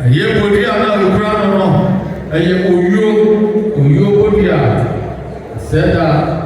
Ye Bodia, no crown, a Uyo Bodia said that.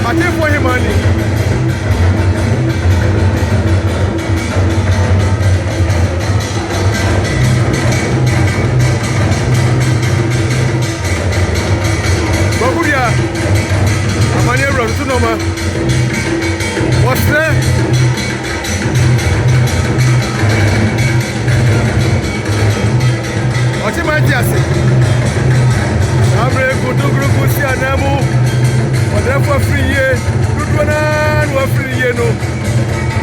Ahenfo himani Baguria amani ero tunoma Wasre Ochima Gyasi Abre kutugru kusia namu Whatever free ye, good one and free ye no.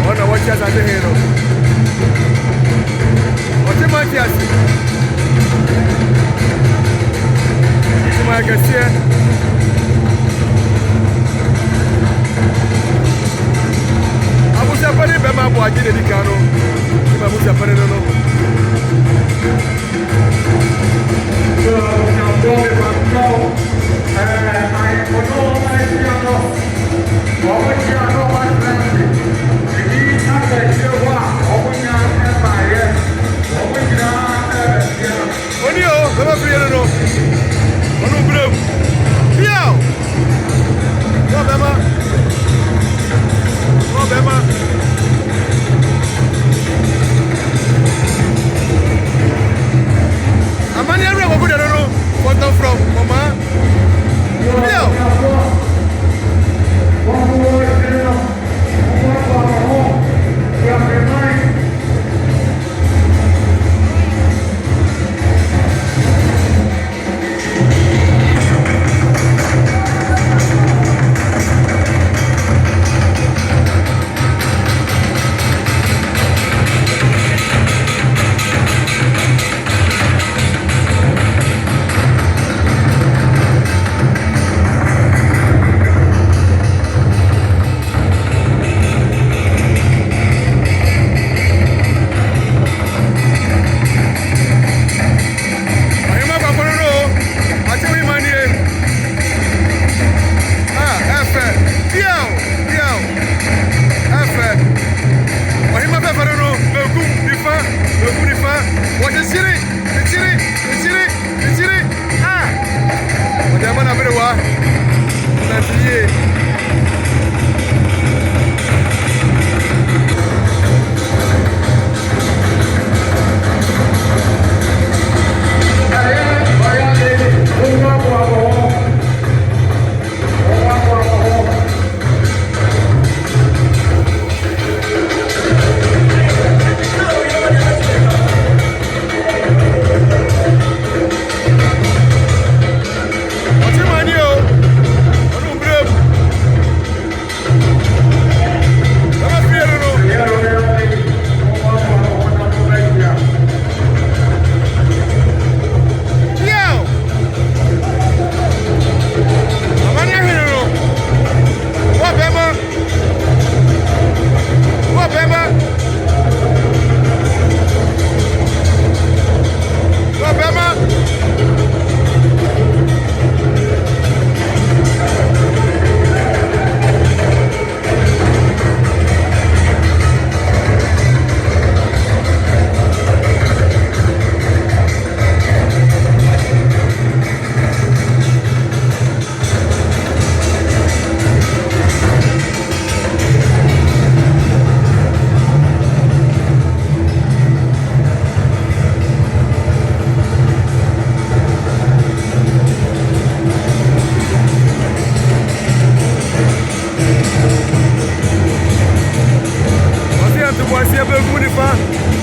What I watch as a hero. What am I just? It's my Garcia. I was a penny by my body, the cano. I was a penny no.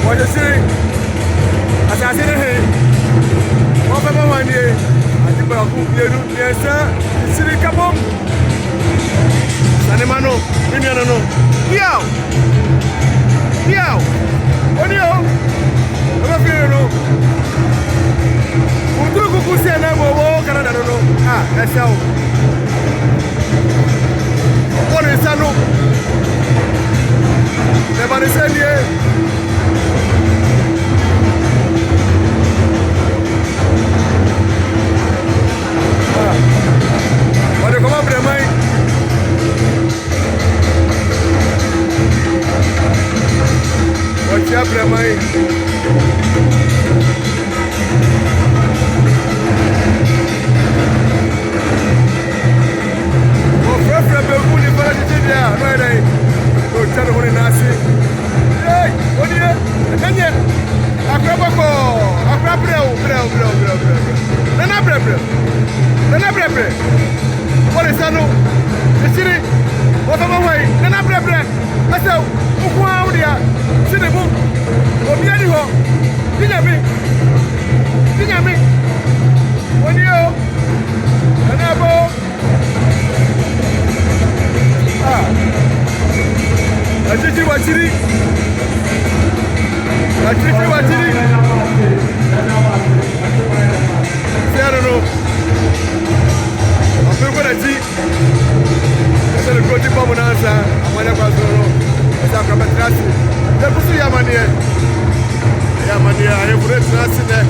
What you say? As I said, hey, what about 1 year? I think I'll cook you, yes, sir. City Capom. Nananom, Nananom. Yow! Yow! What do you? I'm a fear, no. Who say I will walk Canada? Ah, that's how. What is that? No. Never said here. What do you come up with, Breman? What's up, Breman? What is that? No, the city. What am I way? Nana Breman. I said, who are we? City book. What do you want? Gyamfi. What do you? Nananom. Ah. Ajiji wachiri. I don't know. I'm going to see. I'm going to go to Bomonanza. I'm going to go to Matrasi. The Pussy Yamania. Yamania, I have read Nasi there.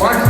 Watch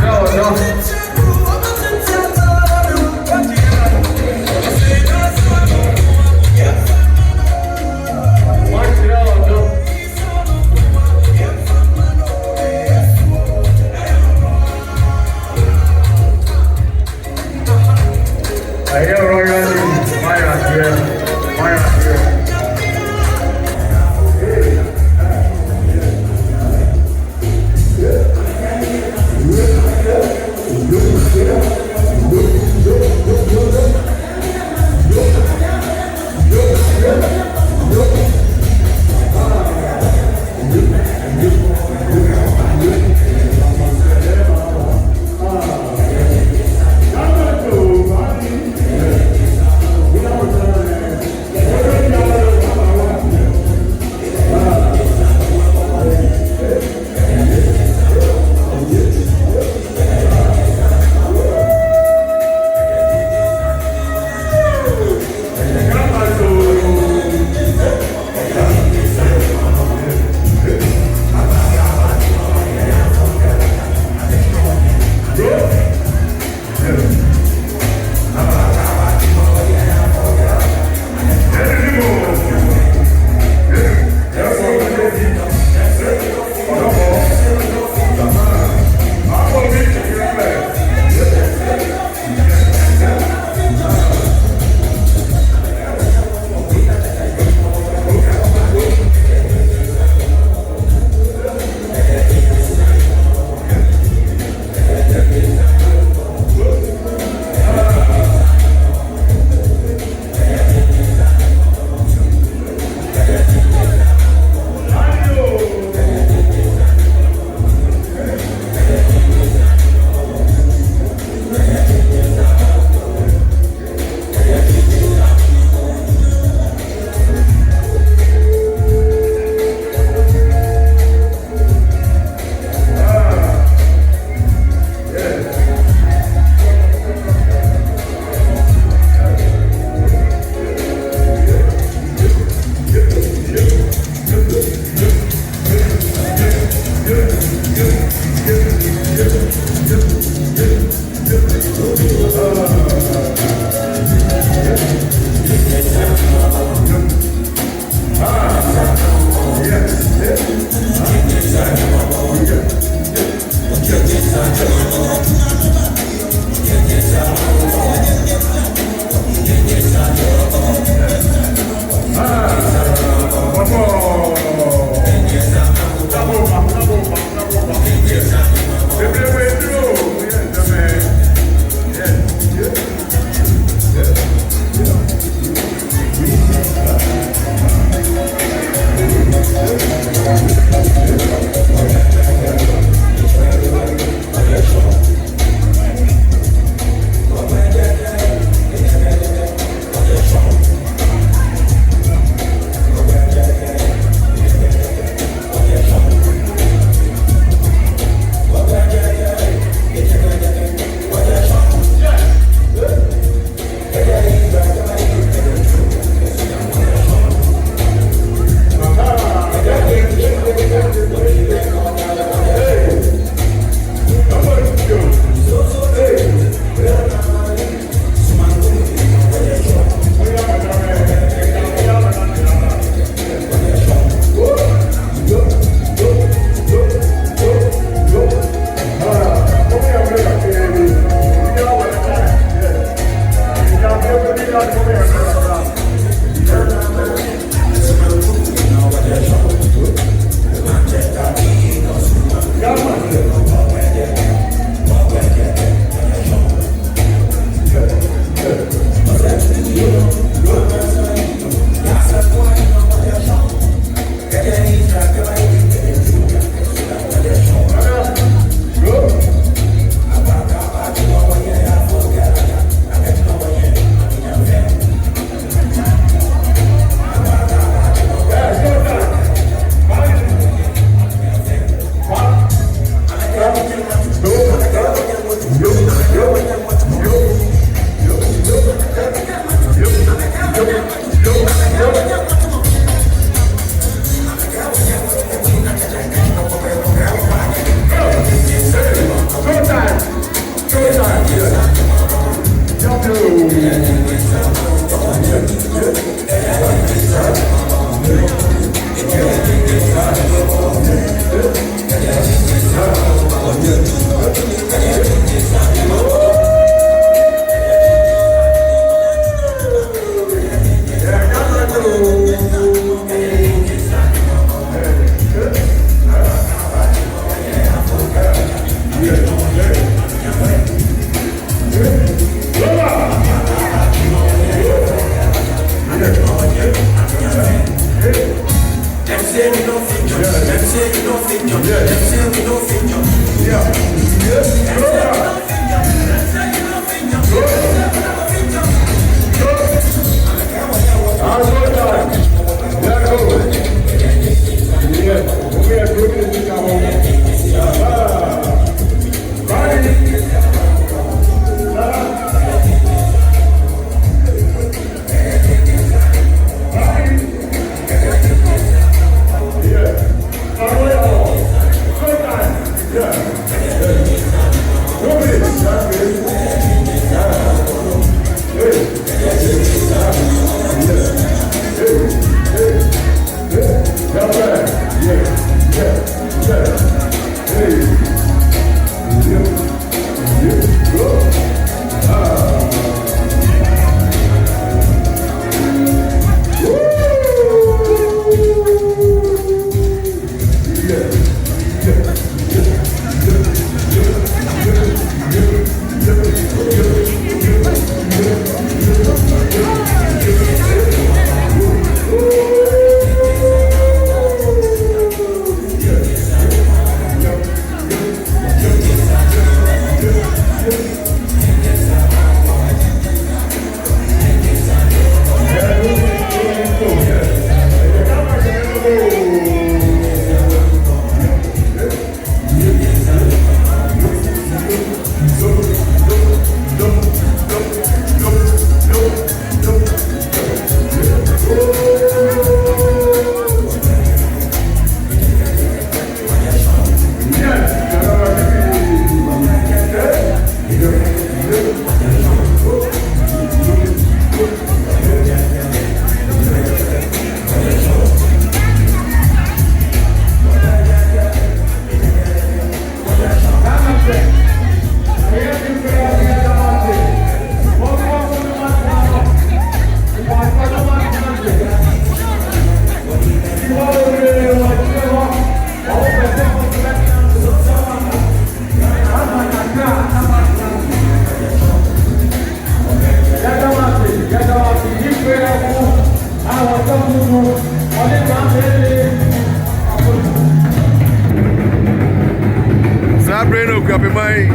That brain of Breman.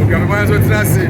Breman so trashy.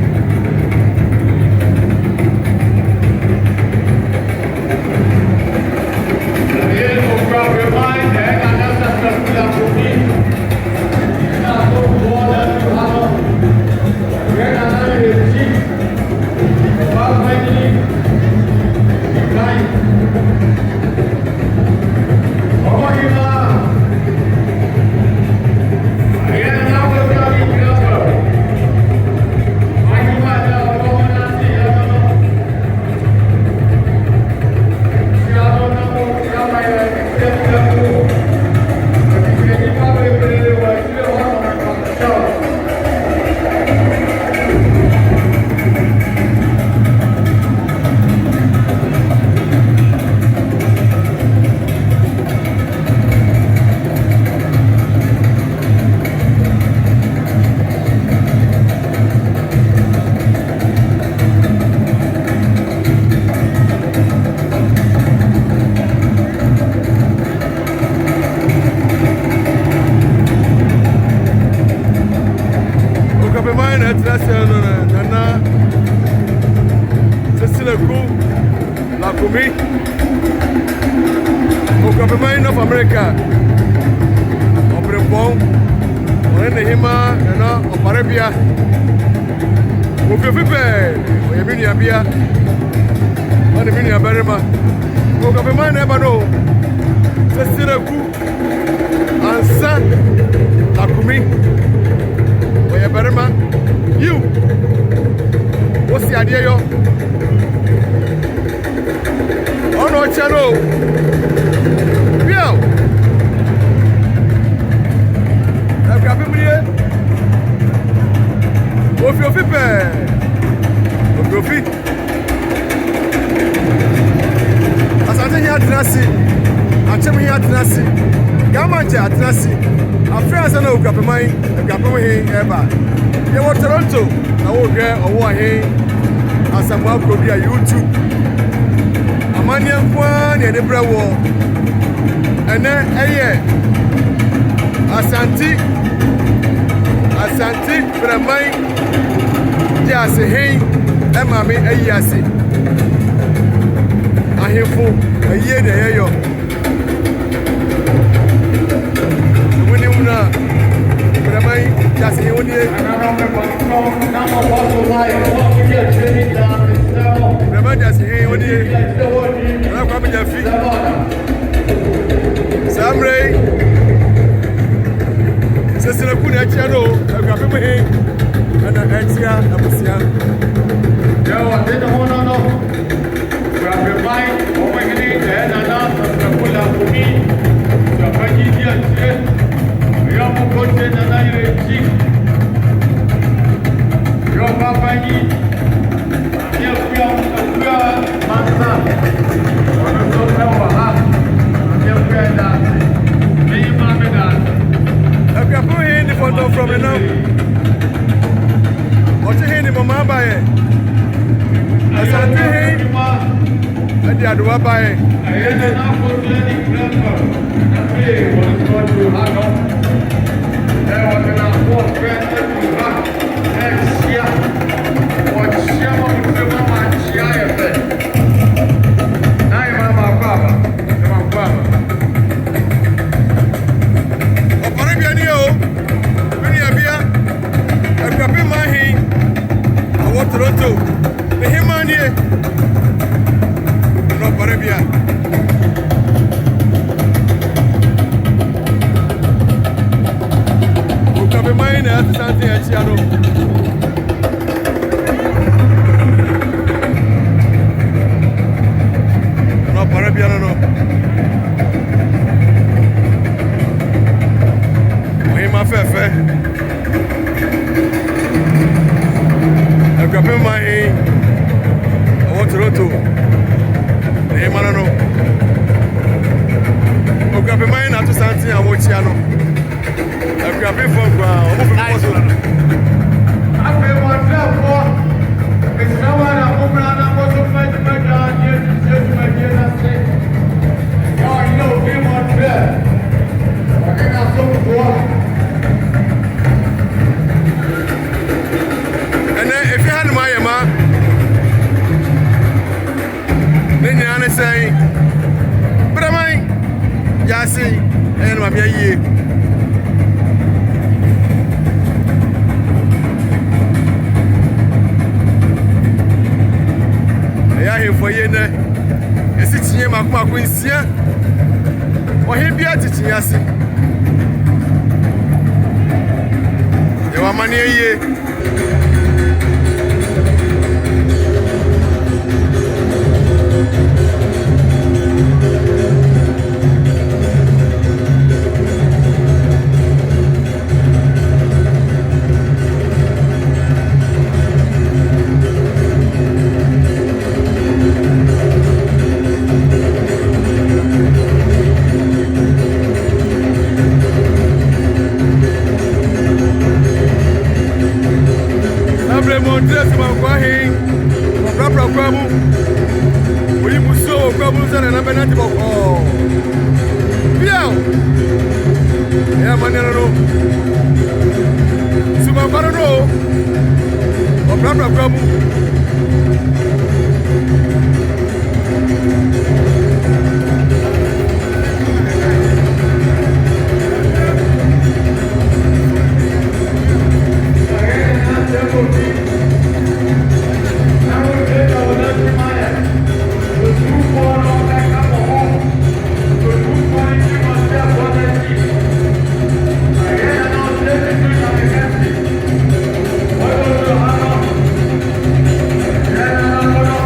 Breman of America, Breman, Hima, and Arabia. Bia, on the Minia Breman. Breman never know. Sessilaku, and San Lakumi, or Breman. You, what's the idea? Oh no, channel. Yo, I'm grabbing me here. Of your feet, of your feet. As I think you had Nasi, I'm telling you had Nasi. Gamanja had Nasi. I'm friends and I grab mine, and grab me ever. You want Toronto? I will get a war here. As I'm well, could be a YouTube. Amanian Kwan and the Brewo. And then, Asante Breman, Gyasihene, Mami, Ayasi. Ahenfo, a year the air. Winning Breman, Gyasihene, Breman, Gyasihene, I'm coming to feet. Samre, Sessilaku, Channel, I'm coming here, and I'm here. Yo, I didn't want to know. Grab your mind, open it, and I'm pull up for me. The Pagian, your content, and I cheap. Your papa, your Manta, from it now. What you hear Mama by it? As I think, I did what by it. I ended up with Lenny Clemper. He was going to Hano. There was enough more friends to run next year. What Shama would be Mama and Shia. Now, Mama Baba. Mama Baba. Toronto, the Himani, no Arabia. Who can be mine at Santi and Chiano? No Arabia, no. Hima Fefe. I'm grabbing my I want Toronto. The Nananom. I'm grabbing mine at Santi and Wachiano. I'm grabbing from ground. I'm moving one for it's someone I'm moving on. I'm also fighting my dad. Just my dear. Oh, you know, game on fair. I think I'm so poor. mako nsia ohe bia titi ase e wa mane ye Breman dress man kwa hin propra kwa mu oyi muso kwa mu sana na benati boko biao ya manera no suma para no propra kwa mu Nananom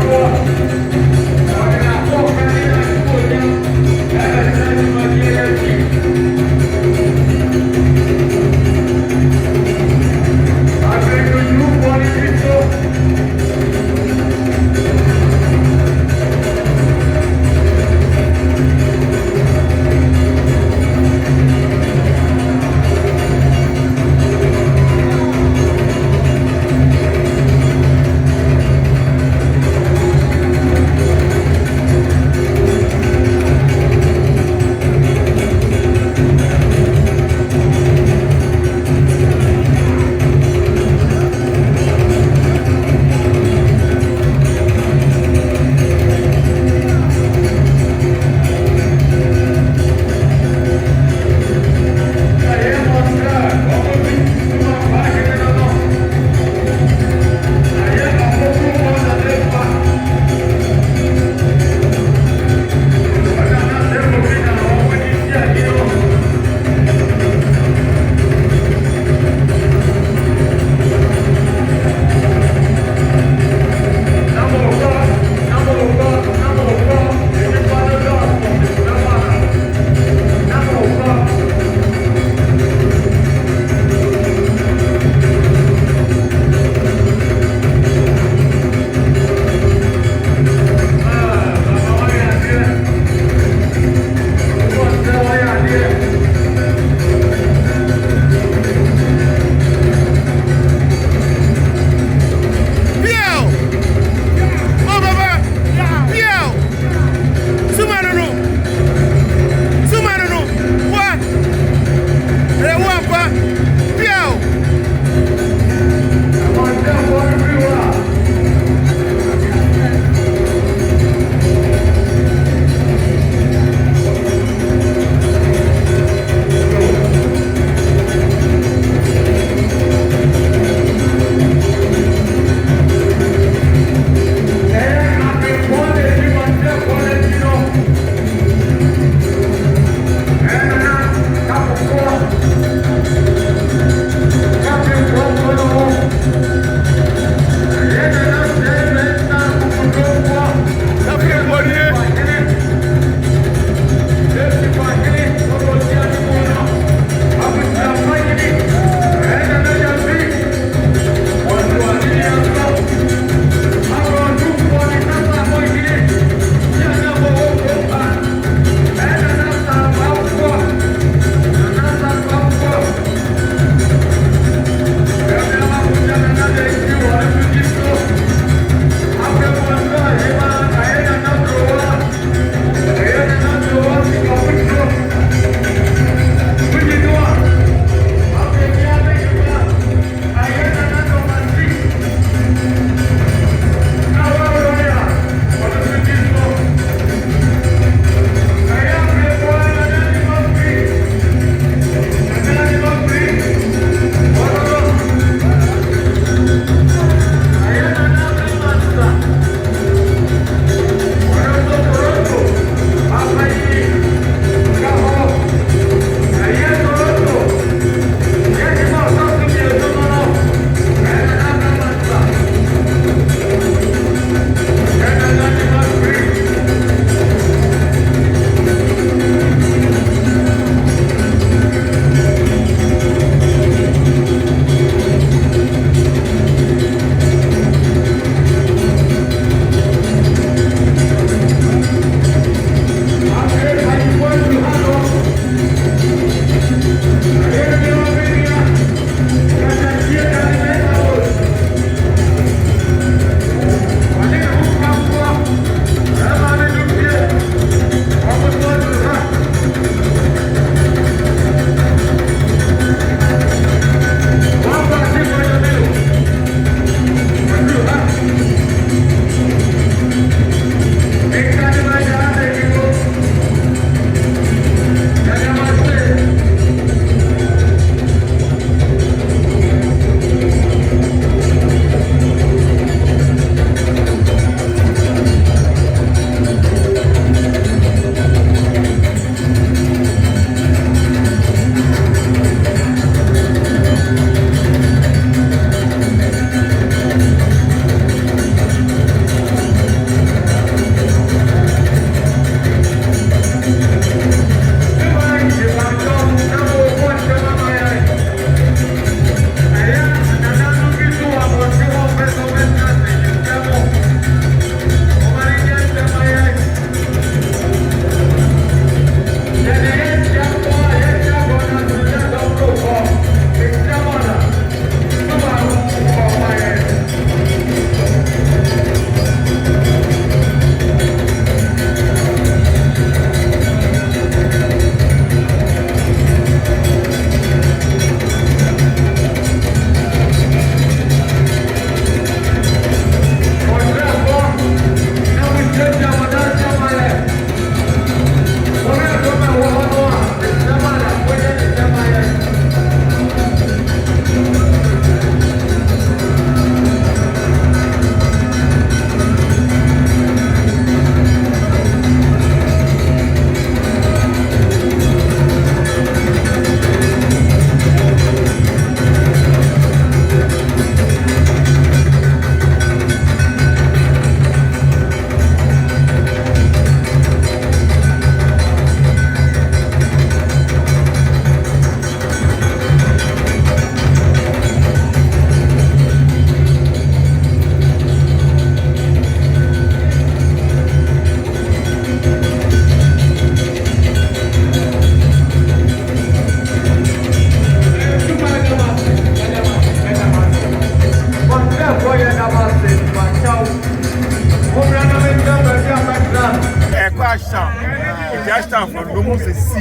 almost a C.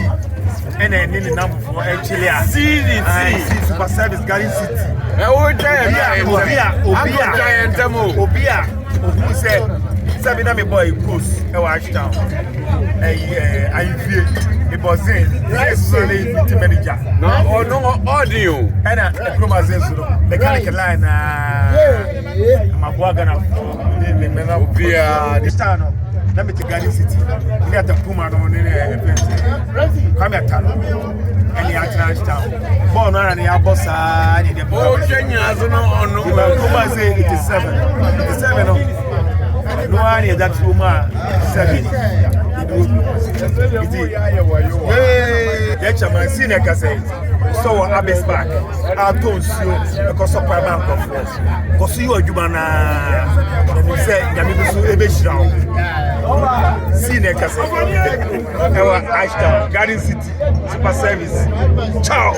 And then in the number for actually super service Garden City. Obia, who said, Sabina, my boy, goes a Ashtown. I feel it was in the manager. No audio. And a Chromazin, mechanical line. My wagon of this town. Let me take Garden City. We got the Puma on the come at town. And the Atlantic town. Born on the Abosa. Oh, Kenya, no, Puma say 87. 87. No one is that woman 7. Get your man, senior Cassay. So, Abbas back. I'll tell you because of my bank of us. Because you are human. And you say, Yamibu, a bit strong. Senior Cassay. Our Ashtown, Garden City, Super Service. Ciao.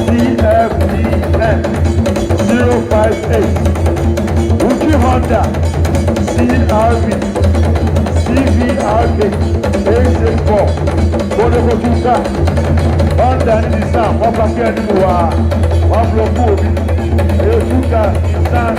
CFDN 058. Uchi Honda CRV CVRK 864. Bodoko Tuka Honda Nissan Wapake Animua Wabloku Obi Tuka Nissan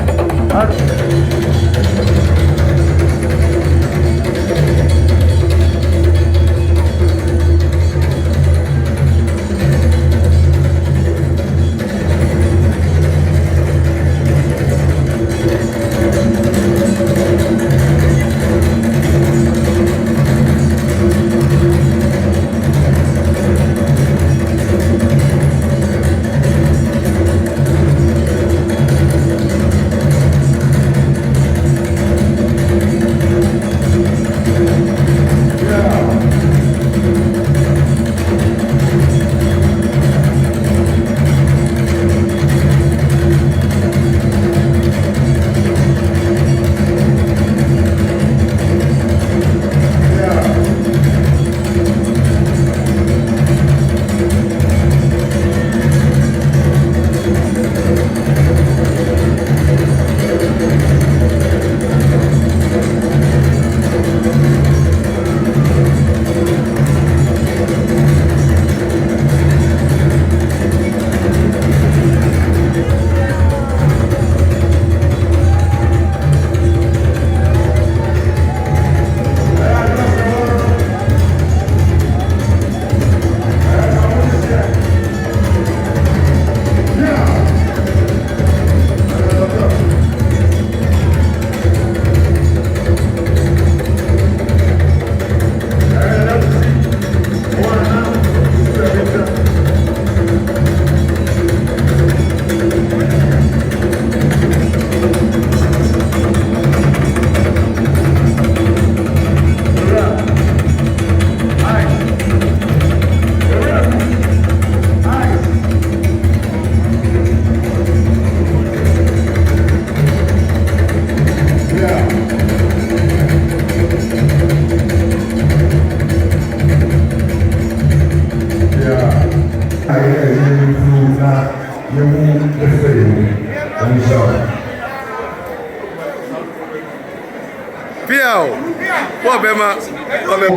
Breman,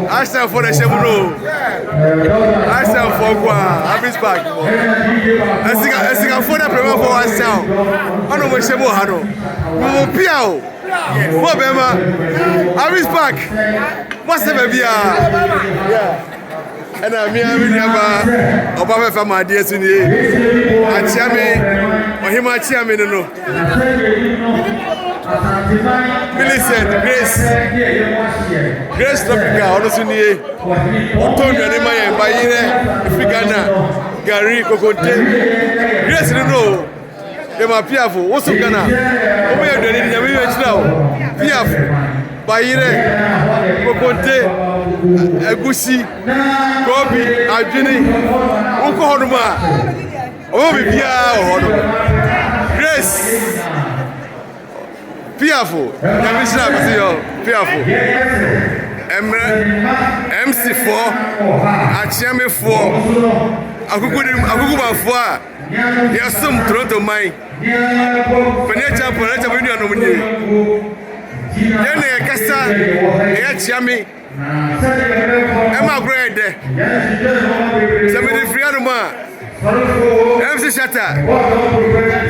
Ahenfo na shemuno. Ahenfo kwa Abis Park. Esika for na Breman for one sound. Ano mo shemu ha no. Mo pia o. Mo Breman. Abis Park. Mo se be bia. Yeah. Ena mi niaba oba me fama de asuni. Achia me, ohima achia me no. Millicent, Grace Tropica, honestly, Otonia, the Maya, Bayine, Africana, Gary, Cocote, Grace, you know, Emma Piafo, what's up, Ghana? Omo ya deni nyame we now. Piafo, Bayine, Cocote, Egusi, Kobi, Adwini, Unko Honuma. Omo bibia o Grace Piafo, Commissioner Basio, Piafo, MC4, Achiame4, Akukuba4, Yasum Toronto Mai, Penicha Panacha Union Nomini, Yene Cassa, Yachiami, Emma Grade, Samedi Frianuma, MC Shatta,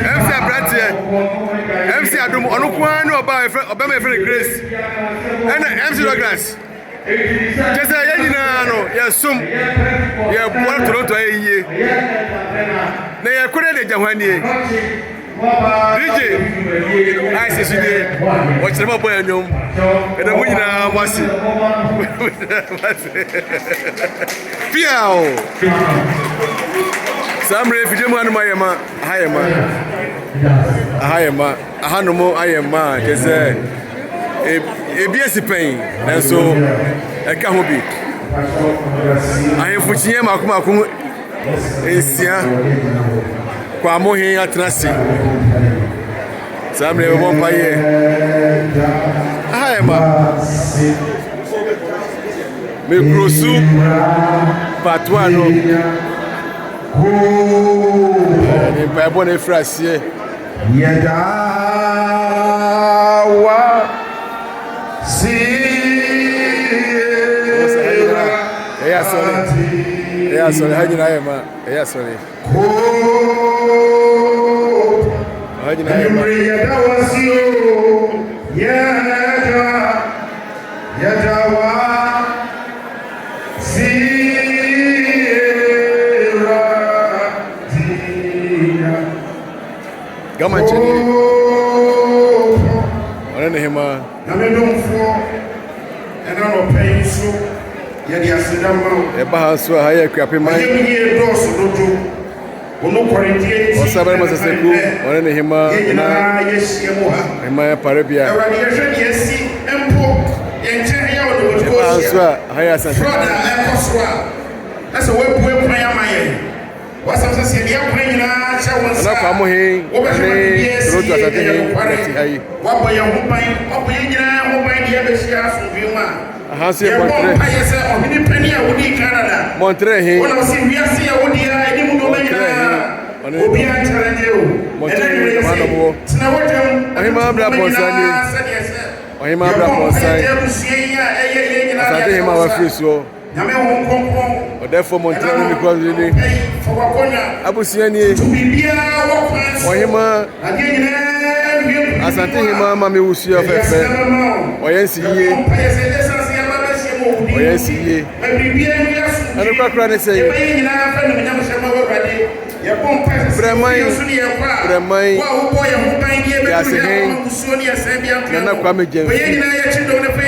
MC Abrante. MC Adum Onukwano Obama friend Grace and MC Douglas. Just say no, yasum ya boa Toronto ayi. Na ya kure de Gyamfi. DJ I say today watch the boy anyom. E da munyina wasi. Piao. Samre fidemu anu mayema, Ahayema, Ahanomo ayema, kese ebiesi pen, nanso eka ho bi. Ahenfo chiye makuma esia kwa mohin atrasi. Samre bo paye. Ahayema. Me krosu patwano. ni pa ebo na frasie Yedawa si sorry hajina yema sorry hajina yema Yedawa si Yedawa si Gama chini Wana hema Nananomfo ena no pay so ye dia sedama eba haso haya kwape man ye doso dodo ono kwarentie osabere maseseku wana hema na yesie mo ha hema ya parebia awadi ye hwe yesi empo ye nche ya wo do eba haso haya sasa brother ekoswa asa we bue kwan ya maye wasam se dia kwan nyina cha wonsa ana kwa mo he ne rotu asate he hai wabo ya huban wabo ye nyina huban dia be sia asombi ma ahanse montre ayese ohini pani a wodi Canada montre he wona si wiase ya wodi a eni mu do nyina obi a challenge o montre manabo tina wotem ohima bra ponsani ohima bra ponsani asate he ma wa friso nyame ho konkon therefore montre ni because ni abusiani ohima asante hima mama wusu afefe oyensi ye anu kwakra ne sei Breman Gyasihene Nananom Gyamfi